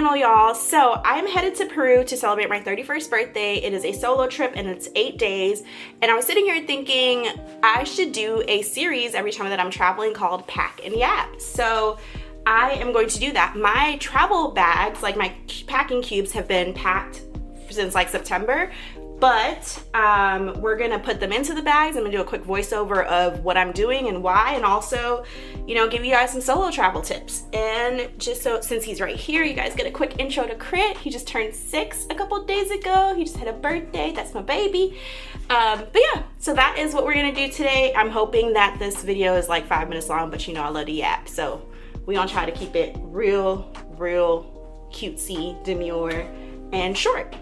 channel, y'all. So I'm headed to Peru to celebrate my 31st birthday. It is a solo trip and it's 8 days. And I was sitting here thinking I should do a series every time that I'm traveling called Pack and Yap. So I am going to do that. My travel bags, like my packing cubes, have been packed since like September. But we're gonna put them into the bags. I'm gonna do a quick voiceover of what I'm doing and why, and also, you know, give you guys some solo travel tips. And just so, since he's right here, you guys get a quick intro to Crit. He just turned 6 a couple days ago. He just had a birthday. That's my baby. But yeah, so that is what we're gonna do today. I'm hoping that this video is like 5 minutes long, but you know I love to yap, so we're gonna try to keep it real cutesy, demure, and short.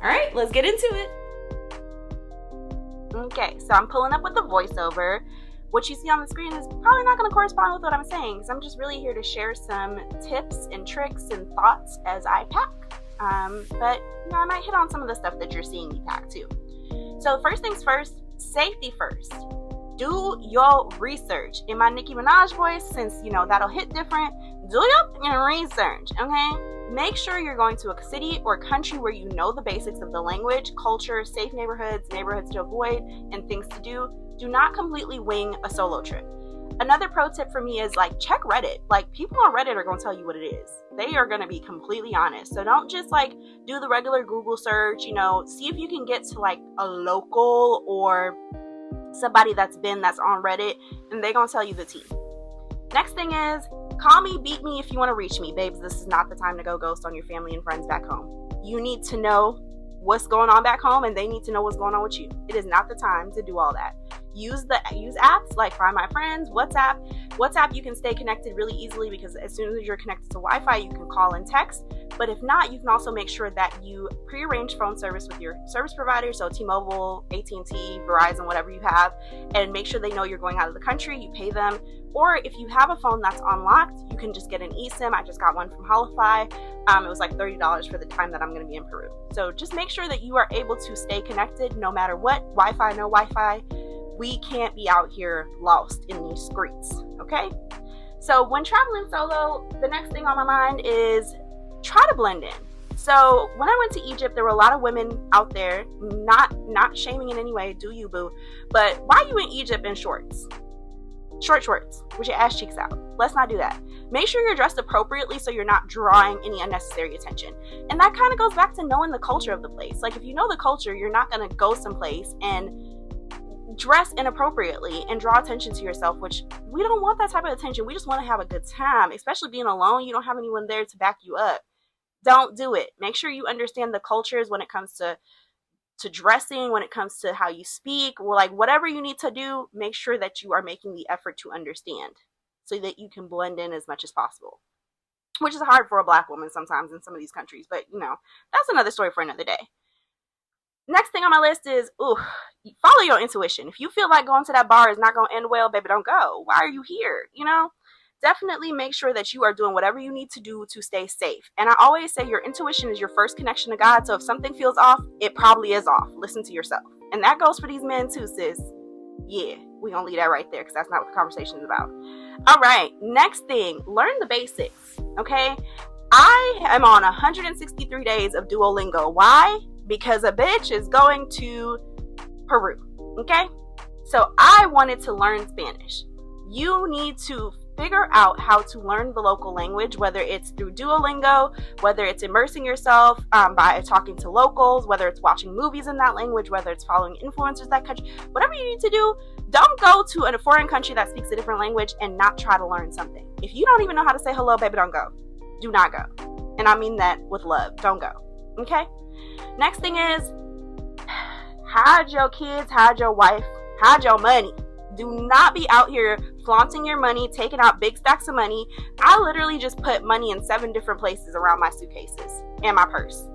All right, let's get into it. Okay, so I'm pulling up with the voiceover. What you see on the screen is probably not going to correspond with what I'm saying, because I'm just really here to share some tips and tricks and thoughts as I pack. But you know, I might hit on some of the stuff that you're seeing me pack too. So first things first, safety first. Do your research. In my Nicki Minaj voice, since you know that'll hit different, do your research, okay? Make sure you're going to a city or country where you know the basics of the language, culture, safe neighborhoods to avoid, and things to do. Do not completely wing a solo trip. Another pro tip for me is like check Reddit. Like people on Reddit are going to tell you what it is. They are going to be completely honest. So don't just like do the regular Google search, you know, see if you can get to like a local or somebody that's on Reddit, and they're going to tell you the tea. Next thing is, call me, beat me if you want to reach me. Babes, this is not the time to go ghost on your family and friends back home. You need to know what's going on back home, and they need to know what's going on with you. It is not the time to do all that. Use apps like Find My Friends, WhatsApp. You can stay connected really easily because as soon as you're connected to Wi-Fi, you can call and text. But if not, you can also make sure that you pre-arrange phone service with your service provider, so T-Mobile, AT&T, Verizon, whatever you have, and make sure they know you're going out of the country. You pay them. Or if you have a phone that's unlocked, you can just get an eSIM. I just got one from Holify. It was like $30 for the time that I'm going to be in Peru. So just make sure that you are able to stay connected no matter what. Wi-Fi, no Wi-Fi. We can't be out here lost in these streets, okay? So when traveling solo, the next thing on my mind is try to blend in. So when I went to Egypt, there were a lot of women out there, not shaming in any way, do you boo, but why are you in Egypt in shorts? Short shorts with your ass cheeks out. Let's not do that. Make sure you're dressed appropriately so you're not drawing any unnecessary attention. And that kind of goes back to knowing the culture of the place. Like if you know the culture, you're not going to go someplace and dress inappropriately and draw attention to yourself, which we don't want that type of attention. We just want to have a good time, especially being alone. You don't have anyone there to back you up. Don't do it. Make sure you understand the cultures when it comes to dressing, when it comes to how you speak, or like whatever you need to do, make sure that you are making the effort to understand so that you can blend in as much as possible, which is hard for a Black woman sometimes in some of these countries, but you know, that's another story for another day. Next thing on my list is, follow your intuition. If you feel like going to that bar is not going to end well, baby, don't go. Why are you here? You know, definitely make sure that you are doing whatever you need to do to stay safe. And I always say your intuition is your first connection to God. So if something feels off, it probably is off. Listen to yourself. And that goes for these men too, sis. Yeah, we're going to leave that right there because that's not what the conversation is about. All right, next thing, learn the basics, okay? I am on 163 days of Duolingo. Why? Because a bitch is going to Peru, okay? So I wanted to learn Spanish. You need to figure out how to learn the local language, whether it's through Duolingo, whether it's immersing yourself by talking to locals, whether it's watching movies in that language, whether it's following influencers that country, whatever you need to do. Don't go to a foreign country that speaks a different language and not try to learn something. If you don't even know how to say hello, baby, don't go. Do not go. And I mean that with love. Don't go. Okay? Next thing is, hide your kids, hide your wife, hide your money. Do not be out here flaunting your money, taking out big stacks of money. I literally just put money in 7 different places around my suitcases and my purse.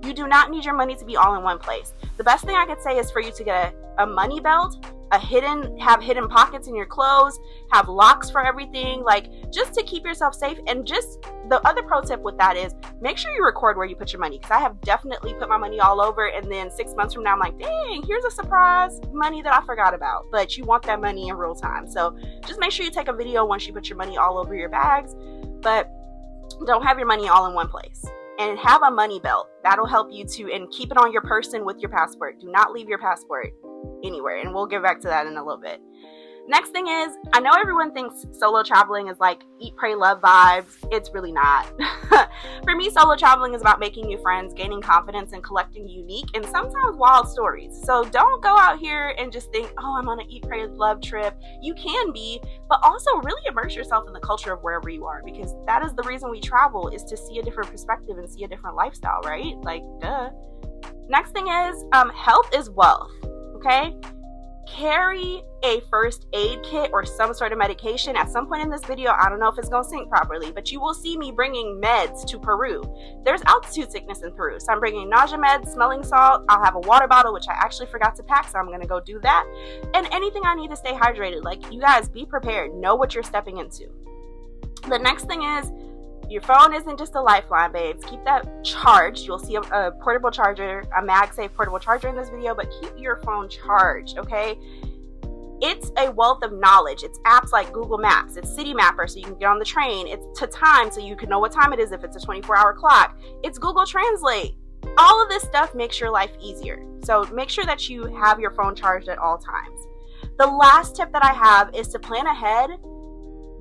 You do not need your money to be all in one place. The best thing I could say is for you to get a money belt, have hidden pockets in your clothes, have locks for everything, like just to keep yourself safe. And just the other pro tip with that is make sure you record where you put your money, because I have definitely put my money all over, and then 6 months from now I'm like, dang, here's a surprise money that I forgot about. But you want that money in real time, so just make sure you take a video once you put your money all over your bags. But Don't have your money all in one place. And have a money belt. That'll help you to, and keep it on your person with your passport. Do not leave your passport anywhere. And we'll get back to that in a little bit. Next thing is, I know everyone thinks solo traveling is like eat, pray, love vibes. It's really not. For me, solo traveling is about making new friends, gaining confidence, and collecting unique and sometimes wild stories. So don't go out here and just think, oh, I'm on an eat, pray, love trip. You can be, but also really immerse yourself in the culture of wherever you are, because that is the reason we travel, is to see a different perspective and see a different lifestyle, right? Like, duh. Next thing is, health is wealth, okay? Carry a first aid kit or some sort of medication. At some point in this video, I don't know if it's going to sync properly, but you will see me bringing meds to Peru. There's altitude sickness in Peru, so I'm bringing nausea meds, smelling salt. I'll have a water bottle, which I actually forgot to pack, so I'm going to go do that. And anything I need to stay hydrated. Like, you guys, be prepared. Know what you're stepping into. The next thing is, your phone isn't just a lifeline, babes. Keep that charged. You'll see a portable charger, a MagSafe portable charger in this video, but keep your phone charged, okay? It's a wealth of knowledge. It's apps like Google Maps. It's City Mapper, so you can get on the train. It's to time, so you can know what time it is if it's a 24-hour clock. It's Google Translate. All of this stuff makes your life easier. So make sure that you have your phone charged at all times. The last tip that I have is to plan ahead,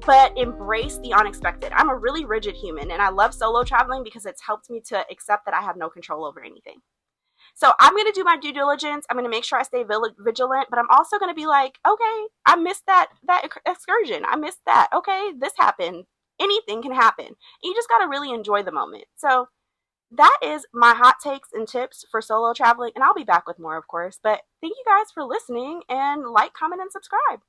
but embrace the unexpected. I'm a really rigid human, and I love solo traveling because it's helped me to accept that I have no control over anything. So I'm going to do my due diligence. I'm going to make sure I stay vigilant, but I'm also going to be like, okay, I missed that excursion. I missed that. Okay, this happened. Anything can happen. And you just got to really enjoy the moment. So that is my hot takes and tips for solo traveling, and I'll be back with more, of course. But thank you guys for listening, and like, comment, and subscribe.